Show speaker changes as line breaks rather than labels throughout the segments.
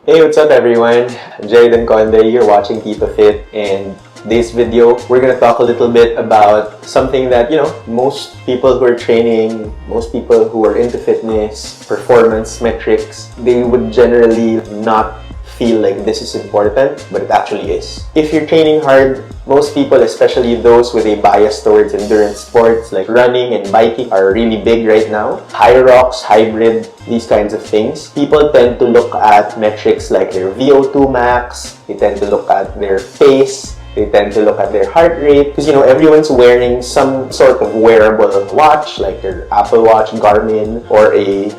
Hey, what's up everyone? Jayden Conde, you're watching TitoFit, and this video we're gonna talk a little bit about something that most people who are training, most people who are into fitness, performance metrics, they would generally not feel like this is important, but it actually is. If you're training hard, most people, especially those with a bias towards endurance sports like running and biking, are really big right now. High rocks, hybrid, these kinds of things. People tend to look at metrics like their VO2 max, they tend to look at their pace, they tend to look at their heart rate, because everyone's wearing some sort of wearable watch like your Apple Watch, Garmin, or a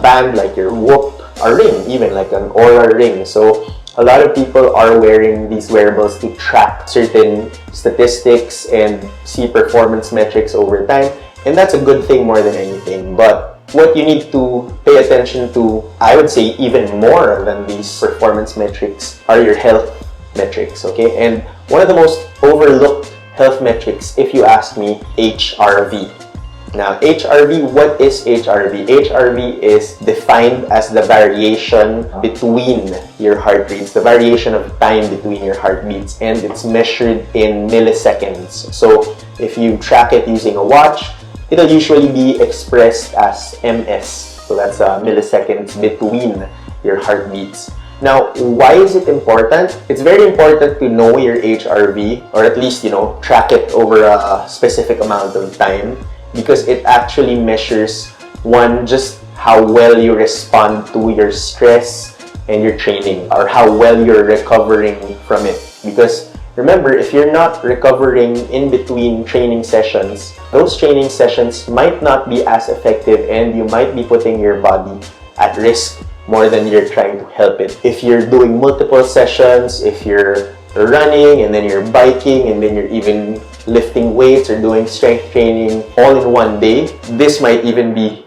band like your Whoop, a ring, even like an Aura ring. So a lot of people are wearing these wearables to track certain statistics and see performance metrics over time, and that's a good thing more than anything. But what you need to pay attention to, I would say even more than these performance metrics, are your health metrics, okay? And one of the most overlooked health metrics, if you ask me, HRV. Now, HRV, what is HRV? HRV is defined as the variation between your heart rates, the variation of time between your heartbeats, and it's measured in milliseconds. So if you track it using a watch, it'll usually be expressed as ms. So that's milliseconds between your heartbeats. Now, why is it important? It's very important to know your HRV, or at least, track it over a specific amount of time, because it actually measures, one, just how well you respond to your stress and your training, or how well you're recovering from it. Because remember, if you're not recovering in between training sessions, those training sessions might not be as effective, and you might be putting your body at risk more than you're trying to help it. If you're doing multiple sessions, if you're running and then you're biking and then you're even lifting weights or doing strength training all in one day, this might even be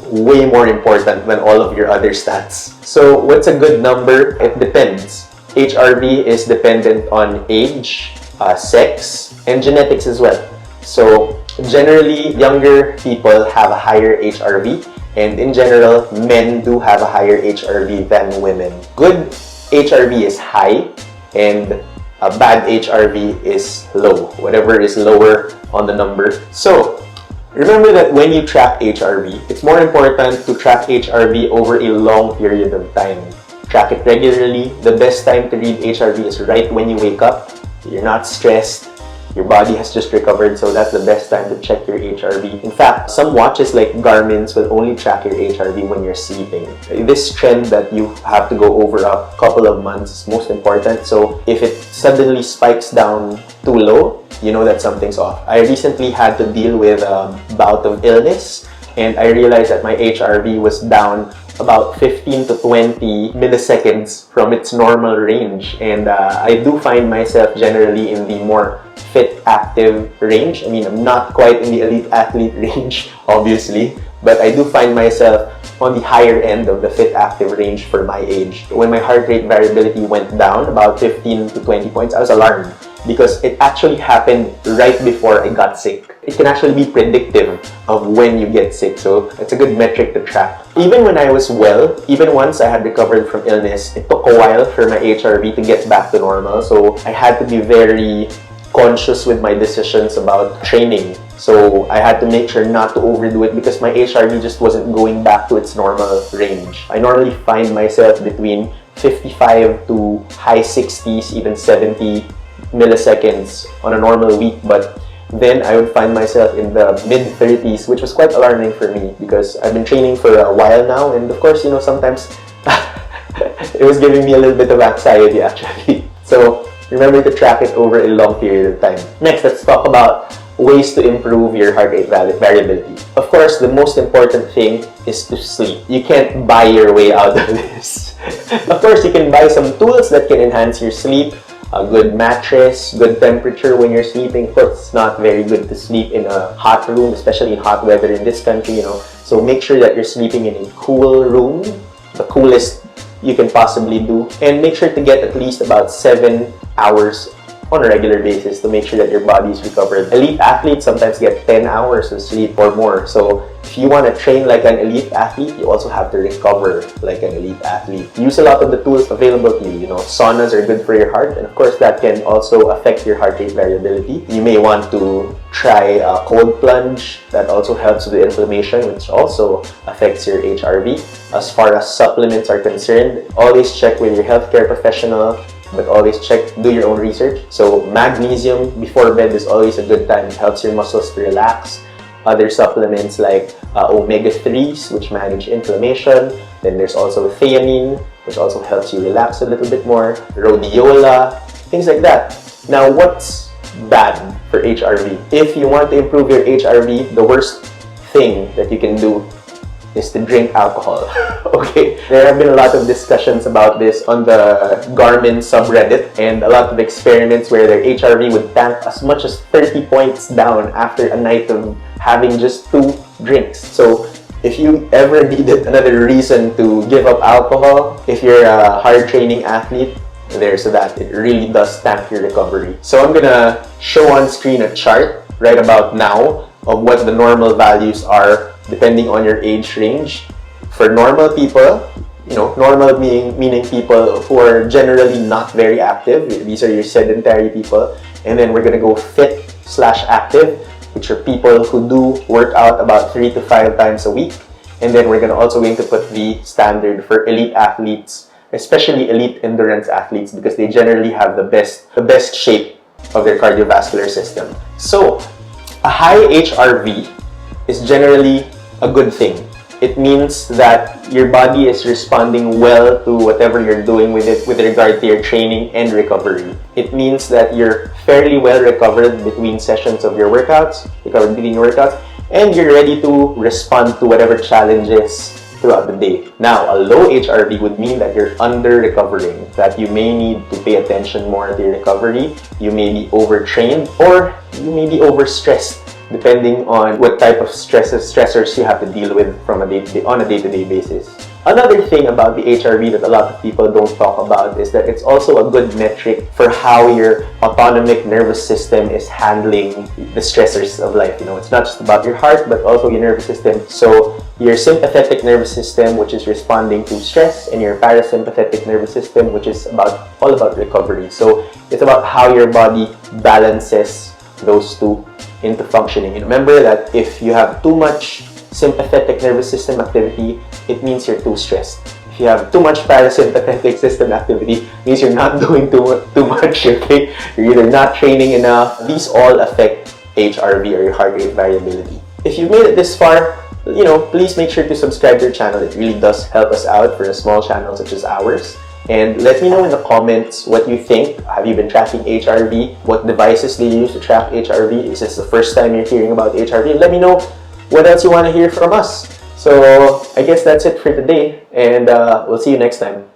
way more important than all of your other stats. So what's a good number? It depends. HRV is dependent on age, sex, and genetics as well. So generally, younger people have a higher HRV, and in general, men do have a higher HRV than women. Good HRV is high, and a bad HRV is low, whatever is lower on the number. So remember that when you track HRV, it's more important to track HRV over a long period of time. Track it regularly. The best time to read HRV is right when you wake up. You're not stressed, your body has just recovered, so that's the best time to check your HRV. In fact, some watches like Garmin's will only track your HRV when you're sleeping. This trend that you have to go over a couple of months is most important. So if it suddenly spikes down too low, you know that something's off. I recently had to deal with a bout of illness, and I realized that my HRV was down about 15 to 20 milliseconds from its normal range. And I do find myself generally in the more fit, active range. I mean, I'm not quite in the elite athlete range, obviously, but I do find myself on the higher end of the fit, active range for my age. When my heart rate variability went down about 15 to 20 points, I was alarmed, because it actually happened right before I got sick. It can actually be predictive of when you get sick, so it's a good metric to track. Even when I was well, even once I had recovered from illness, it took a while for my HRV to get back to normal, so I had to be very conscious with my decisions about training. So I had to make sure not to overdo it, because my HRV just wasn't going back to its normal range. I normally find myself between 55 to high 60s, even 70 milliseconds on a normal week, but then I would find myself in the mid-30s, which was quite alarming for me, because I've been training for a while now, and of course, sometimes it was giving me a little bit of anxiety actually. So remember to track it over a long period of time. Next, let's talk about ways to improve your heart rate variability. Of course, the most important thing is to sleep. You can't buy your way out of this. Of course, you can buy some tools that can enhance your sleep. A good mattress, good temperature when you're sleeping. Of course, it's not very good to sleep in a hot room, especially in hot weather in this country, So make sure that you're sleeping in a cool room, the coolest you can possibly do. And make sure to get at least about 7 hours on a regular basis to make sure that your body is recovered. Elite athletes sometimes get 10 hours of sleep or more. So if you want to train like an elite athlete, you also have to recover like an elite athlete. Use a lot of the tools available to you. You know, saunas are good for your heart, and of course that can also affect your heart rate variability. You may want to try a cold plunge. That also helps with the inflammation, which also affects your HRV. As far as supplements are concerned, always check with your healthcare professional, but always do your own research. So magnesium before bed is always a good time. It helps your muscles to relax. Other supplements like omega-3s, which manage inflammation. Then there's also theanine, which also helps you relax a little bit more. Rhodiola, things like that. Now, what's bad for HRV? If you want to improve your HRV, the worst thing that you can do is to drink alcohol. Okay, there have been a lot of discussions about this on the Garmin subreddit, and a lot of experiments where their HRV would tank as much as 30 points down after a night of having just 2 drinks. So if you ever needed another reason to give up alcohol, if you're a hard training athlete, there's that. It really does tank your recovery. So I'm gonna show on screen a chart right about now of what the normal values are depending on your age range. For normal people, you know, normal meaning people who are generally not very active. These are your sedentary people. And then we're gonna go fit/active, which are people who do work out about 3 to 5 times a week. And then we're also going to put the standard for elite athletes, especially elite endurance athletes, because they generally have the best shape of their cardiovascular system. So a high HRV is generally a good thing. It means that your body is responding well to whatever you're doing with it with regard to your training and recovery. It means that you're fairly well recovered between sessions of your workouts, and you're ready to respond to whatever challenges throughout the day. Now, a low HRV would mean that you're under-recovering, that you may need to pay attention more to your recovery, you may be overtrained, or you may be overstressed, depending on what type of stressors you have to deal with on a day-to-day basis. Another thing about the HRV that a lot of people don't talk about is that it's also a good metric for how your autonomic nervous system is handling the stressors of life. You know, it's not just about your heart, but also your nervous system. So your sympathetic nervous system, which is responding to stress, and your parasympathetic nervous system, which is all about recovery. So it's about how your body balances those two into functioning. And remember that if you have too much sympathetic nervous system activity, it means you're too stressed. If you have too much parasympathetic system activity, it means you're not doing too much, okay? You're either not training enough. These all affect HRV, or your heart rate variability. If you've made it this far, you know, please make sure to subscribe to our channel. It really does help us out for a small channel such as ours. And let me know in the comments what you think. Have you been tracking HRV? What devices do you use to track HRV? Is this the first time you're hearing about HRV? Let me know what else you want to hear from us. So I guess that's it for today, and we'll see you next time.